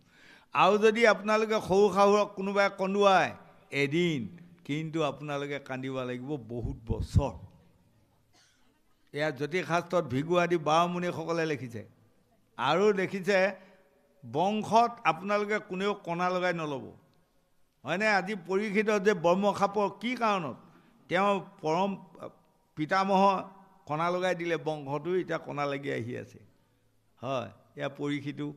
আৰু যদি আপোনালোকে শহুৰ শাহুৰক কোনোবাই কন্দুৱায় এদিন, কিন্তু আপোনালোকে কান্দিব লাগিব বহুত বছৰ। এয়া জ্যোতিষশাস্ত্ৰত ভিগু আদি বাৰমুণিসকলে লিখিছে। আৰু দেখিছে বংশত আপোনালোকে কোনেও কণা লগাই নল'ব, হয়নে? আজি পৰীক্ষিত যে ব্ৰহ্মশাপৰ কি কাৰণত তেওঁ পৰম পিতামহ কণা লগাই দিলে, বংশটো এতিয়া কণা লাগি আহি আছে। হয়, এয়া পৰীক্ষিতো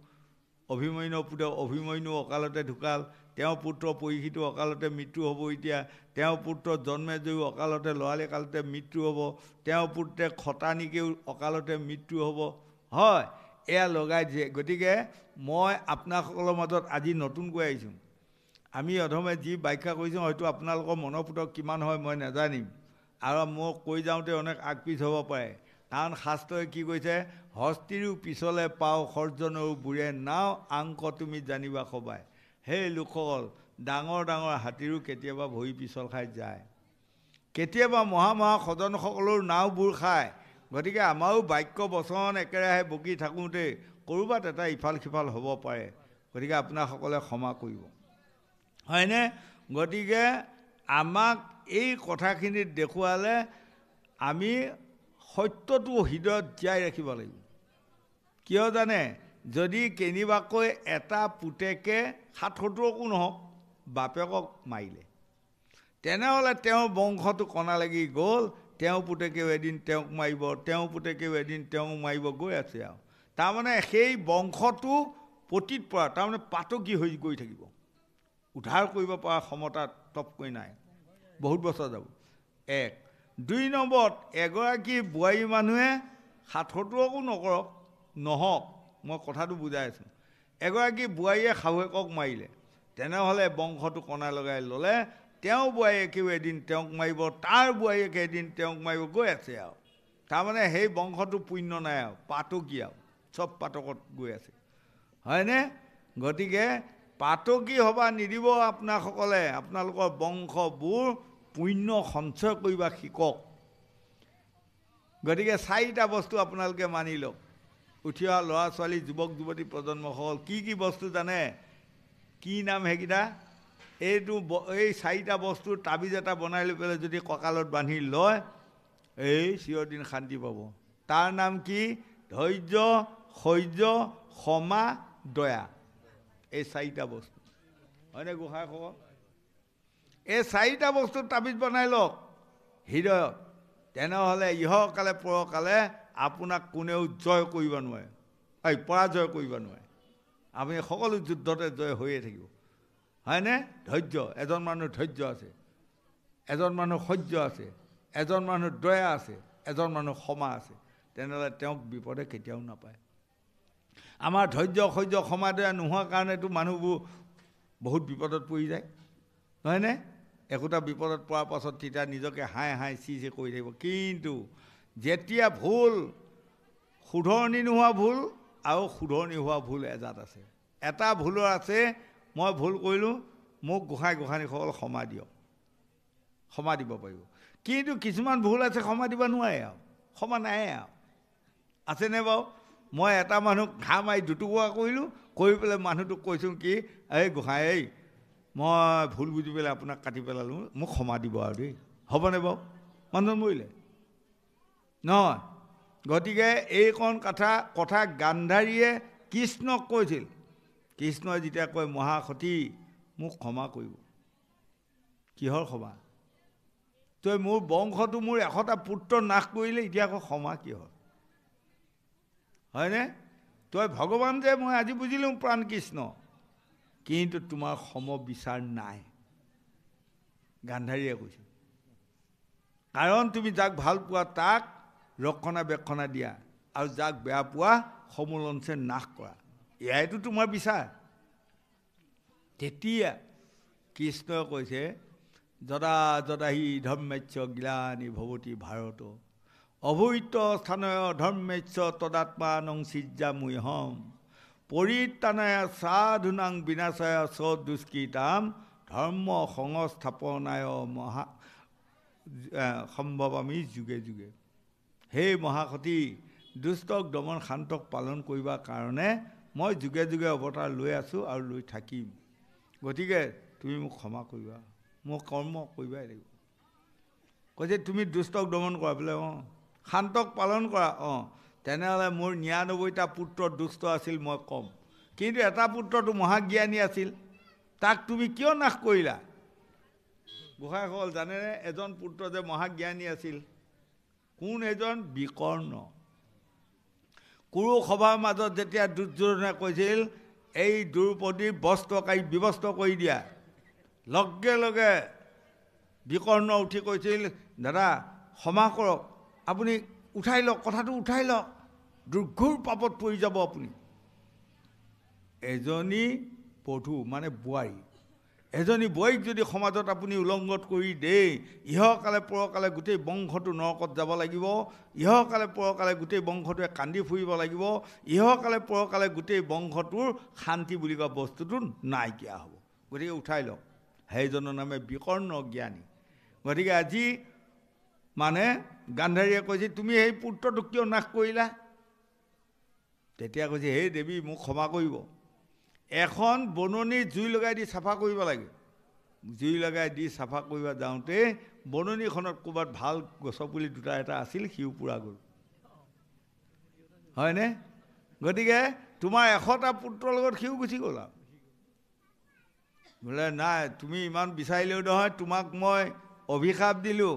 অভিমন্যু পুত্ৰ, অভিমন্যু অকালতে ঢুকাল, তেওঁৰ পুত্ৰ পৰীক্ষিতো অকালতে মৃত্যু হ'ব। এতিয়া তেওঁৰ পুত্ৰ জন্মেজয়ো অকালতে লৰালি কালতে মৃত্যু হ'ব, তেওঁৰ পুত্ৰে খতানিকেও অকালতে মৃত্যু হ'ব। হয়, এয়া লগাই দিয়ে। গতিকে মই আপোনাসকলৰ মাজত আজি নতুনকৈ আহিছোঁ। আমি অধমে যি ব্যাখ্যা কৰিছোঁ হয়তো আপোনালোকৰ মনৰ পুতক কিমান হয় মই নাজানিম, আৰু মোক কৈ যাওঁতে অনেক আগপিছ হ'ব পাৰে। কাৰণ শাস্ত্ৰই কি কৈছে, হস্তিৰো পিছলে পাওঁ সৰ্জনৰো বুঢ়ে নাও, আংক তুমি জানিবা সবাই। সেই লোকসকল, ডাঙৰ ডাঙৰ হাতীৰো কেতিয়াবা ভৰি পিছল খাই যায়, কেতিয়াবা মহা সজনসকলৰ নাও বুৰ খায়। গতিকে আমাৰো বাক্য বচন একেৰাহে বকি থাকোঁতে ক'ৰবাত এটা ইফাল সিফাল হ'ব পাৰে। গতিকে আপোনাসকলে ক্ষমা কৰিব, হয়নে? গতিকে আমাক এই কথাখিনিত দেখুৱালে আমি সত্যটো হৃদয়ত জীয়াই ৰাখিব লাগিব। কিয় জানে, যদি কেনিবাকৈ এটা পুতেকে ৭৭কো নহওক বাপেকক মাৰিলে, তেনেহ'লে তেওঁৰ বংশটো কণা লাগি গ'ল, তেওঁ পুতেকেও এদিন তেওঁক মাৰিব, তেওঁ পুতেকেও এদিন তেওঁক মাৰিব, গৈ আছে আৰু। তাৰমানে সেই বংশটো পতিত পৰা, তাৰমানে পাতকী হৈ গৈ থাকিব, উদ্ধাৰ কৰিব পৰা ক্ষমতা তপকৈ নাই, বহুত বছৰ যাব। 1 2 নম্বৰত, এগৰাকী বোৱাৰী মানুহে ৭৭কো নকৰক নহওক, মই কথাটো বুজাই আছোঁ, এগৰাকী বোৱাৰীয়ে শাহুৱেকক মাৰিলে, তেনেহ'লে বংশটো কণা লগাই ল'লে, তেওঁ বোৱাৰীয়েকেও এদিন তেওঁক মাৰিব, তাৰ বোৱাৰীয়েকে এদিন তেওঁক মাৰিব, গৈ আছে আৰু। তাৰমানে সেই বংশটো পুণ্য নাই আৰু, পাতকী আৰু, চব পাতকত গৈ আছে, হয়নে? গতিকে পাতকী হ'বা নিদিব আপোনাসকলে, আপোনালোকৰ বংশবোৰ পুণ্য সঞ্চয় কৰিবা শিকক। গতিকে 4টা বস্তু আপোনালোকে মানি লওক। উঠি অহা ল'ৰা ছোৱালী, যুৱক যুৱতী প্ৰজন্মসকল কি কি বস্তু জানে? কি নাম সেইকেইটা? এইটো এই 4টা বস্তুৰ তাবিজ এটা বনাই লৈ পেলাই যদি কঁকালত বান্ধি লয়, এই চিৰদিন শান্তি পাব। তাৰ নাম কি? ধৈৰ্য, সহ্য, ক্ষমা, দয়া, এই চাৰিটা বস্তু হয়নে গোসাঁইসকল? এই চাৰিটা বস্তু তাবিজ বনাই লওক হৃদয়ত, তেনেহ'লে ইহকালে পৰকালে আপোনাক কোনেও জয় কৰিব নোৱাৰে, পৰাজয় কৰিব নোৱাৰে। আপুনি সকলো যুদ্ধতে জয় হৈয়ে থাকিব, হয়নে? ধৈৰ্য, এজন মানুহৰ ধৈৰ্য আছে, এজন মানুহৰ সহ্য আছে, এজন মানুহৰ দয়া আছে, এজন মানুহৰ ক্ষমা আছে, তেনেহ'লে তেওঁক বিপদে কেতিয়াও নাপায়। আমাৰ ধৈৰ্য, সহ্য, ক্ষমা, দয়া নোহোৱাৰ কাৰণেতো মানুহবোৰ বহুত বিপদত পৰি যায়, নহয়নে? একোটা বিপদত পৰাৰ পাছত তেতিয়া নিজকে হাই হাই চি চি কৰি থাকিব। কিন্তু যেতিয়া ভুল, শুধৰণি নোহোৱা ভুল আৰু শুধৰণি হোৱা ভুল এজাত আছে। এটা ভুলৰ আছে, মই ভুল কৰিলোঁ, মোক গোসাঁই গোসাঁনীসকল ক্ষমা দিয়ক, ক্ষমা দিব পাৰিব। কিন্তু কিছুমান ভুল আছে ক্ষমা দিব নোৱাৰে, আৰু ক্ষমা নাই আৰু আছেনে বাৰু? মই এটা মানুহক ঘাঁ মাৰি দুটুকুৰা কৰিলোঁ, কৰি পেলাই মানুহটোক কৈছোঁ কি, এই গোসাঁই, এই মই ভুল বুজি পেলাই আপোনাক কাটি পেলালোঁ, মোক ক্ষমা দিব আৰু দেই, হ'বনে বাৰু? মানুহজন মৰিলে নহয়। গতিকে এইকণ কথা গান্ধাৰীয়ে কৃষ্ণক কৈছিল। কৃষ্ণই যেতিয়া কয় মহাসতী মোক ক্ষমা কৰিব, কিহৰ ক্ষমা? তই মোৰ বংশটো, মোৰ 100টা পুত্ৰ নাশ কৰিলে, এতিয়া আকৌ ক্ষমা কিহৰ? হয়নে? তই ভগৱান যে মই আজি বুজিলোঁ প্ৰাণ কৃষ্ণ, কিন্তু তোমাৰ সম বিচাৰ নাই, গান্ধাৰীয়ে কৈছে। কাৰণ তুমি যাক ভাল পোৱা তাক ৰক্ষণাবেক্ষণা দিয়া, আৰু যাক বেয়া পোৱা সমূলঞ্চে নাশ কৰা, এয়াইতো তোমাৰ বিচাৰ। তেতিয়া কৃষ্ণই কৈছে যদা যদা হি ধৰ্মেচ্য গ্লানি ভৱতি ভাৰত অভূত স্থানয় ধৰ্মেচ্য তদাত্মানং সিজ্জামুহম পৰিত্ৰাণায় সাধুনাং বিনাশায় সদুষ্কৃতাম ধৰ্ম সংস্থাপনায় মহা সম্ভৱামি যুগে যুগে। হে মহাসতী, দুষ্টক দমন শান্তক পালন কৰিবৰ কাৰণে মই যুগে যুগে অৱতাৰ লৈ আছোঁ আৰু লৈ থাকিম। গতিকে তুমি মোক ক্ষমা কৰিবা, মোক কৰ্ম কৰিবাই লাগিব। কৈছে তুমি দুষ্টক দমন কৰা বোলে, অঁ। শান্তক পালন কৰা, অঁ। তেনেহ'লে মোৰ 99টা পুত্ৰ দুষ্ট আছিল মই কম, কিন্তু এটা পুত্ৰটো মহাজ্ঞানী আছিল, তাক তুমি কিয় নাশ কৰিলা? গোসাঁইসকল জানেনে এজন পুত্ৰ যে মহাজ্ঞানী আছিল? কোন এজন? বিকৰ্ণ। কুৰু সভাৰ মাজত যেতিয়া দুৰ্যোধনে কৈছিল এই দ্ৰৌপদীৰ বস্ত্ৰকাৰী বিবস্ত্ৰ কৰি দিয়া, লগে লগে বিকৰ্ণ উঠি কৈছিল দাদা ক্ষমা কৰক, আপুনি উঠাই লওক, কথাটো উঠাই লওক, দুৰ্ঘোৰ পাপত পৰি যাব আপুনি। এজনী বধূ মানে বোৱাৰী, এজনী বোৱাৰীক যদি সমাজত আপুনি উলংঘন কৰি দেই, ইহকালে পৰকালে গোটেই বংশটো নৰকত যাব লাগিব, ইহকালে পৰকালে গোটেই বংশটোৱে কান্দি ফুৰিব লাগিব, ইহকালে পৰকালে গোটেই বংশটোৰ শান্তি বুলি কোৱা বস্তুটো নাইকিয়া হ'ব। গতিকে উঠাই লওক। সেইজনৰ নামে বিকৰ্ণ জ্ঞানী। গতিকে আজি মানে গান্ধাৰীয়ে কৈছে তুমি সেই পুত্ৰটোক কিয় নাশ কৰিলা? তেতিয়া কৈছে হে দেৱী মোক ক্ষমা কৰিব। এখন বননি জুই লগাই দি চাফা কৰিব লাগে। জুই লগাই দি চাফা কৰিব যাওঁতে বননিখনত ক'ৰবাত ভাল গছৰ পুলি দুটা এটা আছিল, সিও পুৰা গ'ল, হয়নে? গতিকে তোমাৰ 100টা পুত্ৰৰ লগত সিও গুচি গ'ল আৰু বোলে নাই তুমি ইমান বিচাৰিলেও নহয়, তোমাক মই অভিশাপ দিলোঁ,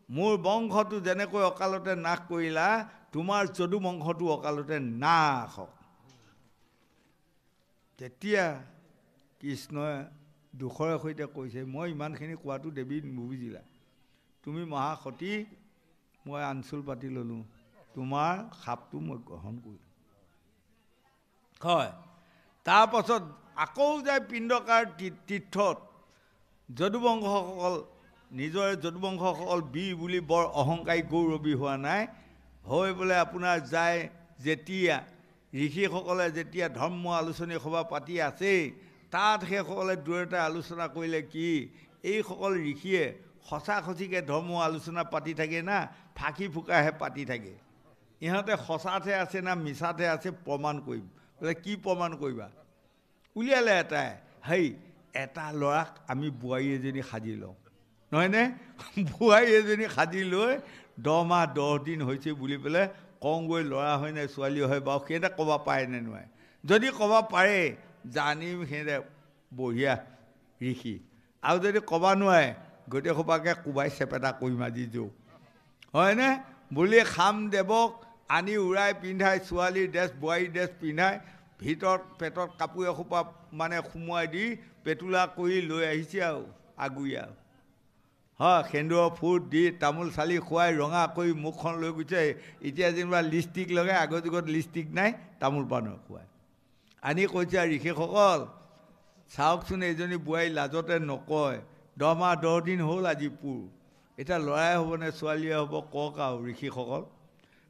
মোৰ বংশটো যেনেকৈ অকালতে নাশ কৰিলা, তোমাৰ যদু বংশটো অকালতে নাশ হওক। তেতিয়া কৃষ্ণই দুখৰে সৈতে কৈছে মই ইমানখিনি কোৱাটো দেৱী নুবুজিলা, তুমি মহাসতী, মই আঞ্চল পাতি ল'লোঁ, তোমাৰ শাপটো মই গ্ৰহণ কৰিলোঁ। হয়, তাৰপাছত আকৌ যায় পিণ্ডকাৰ তীৰ্থত যদুবংশসকল, নিজৰে যদুবংশসকল বীৰ বুলি বৰ অহংকাৰী গৌৰৱী হোৱা নাই, হৈ বোলে আপোনাৰ যায় যেতিয়া ঋষিসকলে যেতিয়া ধৰ্ম আলোচনী সভা পাতি আছেই, তাত সেইসকলে দুয়োটা আলোচনা কৰিলে কি এইসকল ঋষিয়ে সঁচা সঁচিকৈ ধৰ্ম আলোচনা পাতি থাকে না ফাঁকি ফুকাহে পাতি থাকে, ইহঁতে সঁচাতে আছে না মিছাতে আছে প্ৰমাণ কৰিম। বোলে কি প্ৰমাণ কৰিবা? উলিয়ালে এটাই, হেই এটা ল'ৰাক আমি বোৱাৰী এজনী সাজি লওঁ, নহয়নে? বোৱাৰী এজনী সাজি লৈ 10 মাহ 10 দিন হৈছে বুলি পেলাই কওঁগৈ ল'ৰা হয় নে ছোৱালী হয় বাৰু সিহঁতে ক'ব পাৰে নে নোৱাৰে যদি ক'ব পাৰে জানিম সিহঁতে বঢ়িয়া ঋষি আৰু যদি ক'ব নোৱাৰে গোটেই সোপাকে কোবাই চেপেটা কৰিম আজি যৌ হয়নে বুলি খাম দেৱক আনি উৰাই পিন্ধাই ছোৱালীৰ ড্ৰেছ বোৱাৰীৰ ড্ৰেছ পিন্ধাই ভিতৰত পেটত কাপোৰ এসোপা মানে সোমোৱাই দি পেটুলা কৰি লৈ আহিছে আৰু আগুৰি আৰু হয় সেন্দুৰৰ ফুট দি তামোল চালি খুৱাই ৰঙা কৰি মুখখন লৈ গৈছে এতিয়া যেনিবা লিপষ্টিক লগাই আগৰ যুগত লিপষ্টিক নাই তামোল পাণৰ খুৱাই আনি কৈছে ঋষিসকল চাওকচোন এইজনী বোৱাৰী লাজতে নকয় 10 মাহ 10 দিন হ'ল আজি পুৰ এতিয়া ল'ৰাই হ'ব নে ছোৱালীয়ে হ'ব কওক আৰু ঋষিসকল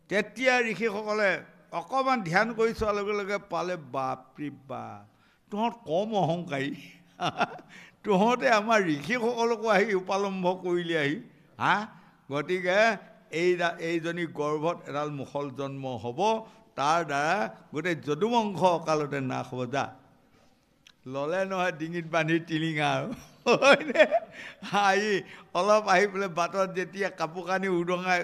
তেতিয়া ঋষিসকলে অকণমান ধ্যান কৰি চোৱাৰ লগে লগে পালে বাপৰি বাপ তহঁত কম অহংকাৰী তহঁতে আমাৰ ঋষিসকলকো আহি উপালম্ভ কৰিলে আহি হা গতিকে এইজনী গৰ্ভত এডাল মুখল জন্ম হ'ব তাৰ দ্বাৰা গোটেই যদুবংশ অকালতে নাশ হ'ব যা ল'লে নহয় ডিঙিত বান্ধি টিলিঙা আৰু আহি অলপ আহি পেলাই বাটত যেতিয়া কাপোৰ কানি উদঙাই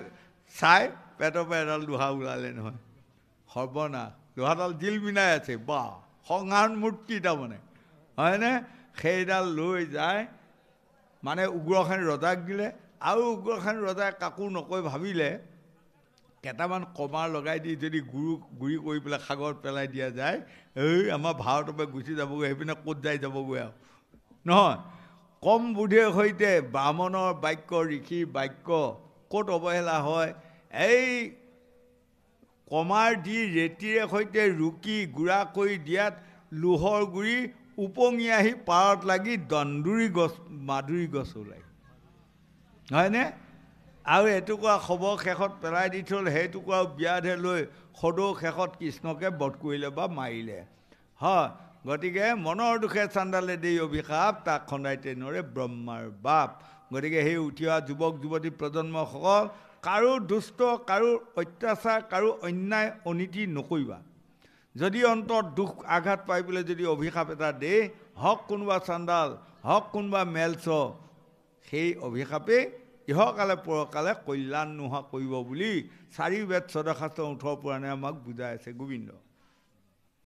চাই পেটৰ পৰা এডাল লোহা ওলালে নহয় সৰ্বনাশ লোহাডাল জিল মিনাই আছে বা সংহাৰ মূৰ্তি তাৰমানে হয়নে সেইডাল লৈ যায় মানে উগ্ৰসেন ৰজাক দিলে আৰু উগ্ৰসেন ৰজাই কাকো নকৈ ভাবিলে কেইটামান কমাৰ লগাই দি যদি গুৰি কৰি পেলাই সাগৰত পেলাই দিয়া যায় এই আমাৰ ভাৰতৰ পৰা গুচি যাবগৈ সেইপিনে ক'ত যাই যাবগৈ আৰু নহয় কম বুদ্ধিৰ সৈতে ব্ৰাহ্মণৰ বাক্য ঋষিৰ বাক্য ক'ত অৱহেলা হয় এই কমাৰ দি ৰেতিৰে সৈতে ৰুকি গুড়া কৰি দিয়াত লোহৰ গুৰি উপঙি আহি পাৰত লাগি দন্দুৰি গছ মাধুৰি গছ ওলাই হয়নে আৰু এটুকুৰা খবৰ শেষত পেলাই দি থ'ল সেইটুকুৰা বিয়াধে লৈ সদৌ শেষত কৃষ্ণকে বধ কৰিলে বা মাৰিলে হয় গতিকে মনৰ দুখে চান্দালে দেই অভিশাপ তাক খন্দাইতে নৰে ব্ৰহ্মাৰ বাপ গতিকে সেই উঠি অহা যুৱক যুৱতী প্ৰজন্মসকল কাৰো দুষ্ট কাৰো অত্যাচাৰ কাৰো অন্যায় অনীতি নকৰিবা যদি অন্তত দুখ আঘাত পাই পেলাই যদি অভিশাপ এটা দে হওক কোনোবা চান্দাল হওক কোনোবা মেলছ সেই অভিশাপে ইহকালে পৰকালে কল্যাণ নোহোৱা কৰিব বুলি 4 বেদ 14 শাস্ত্ৰ 18 পুৰাণে আমাক বুজাই আছে গোবিন্দ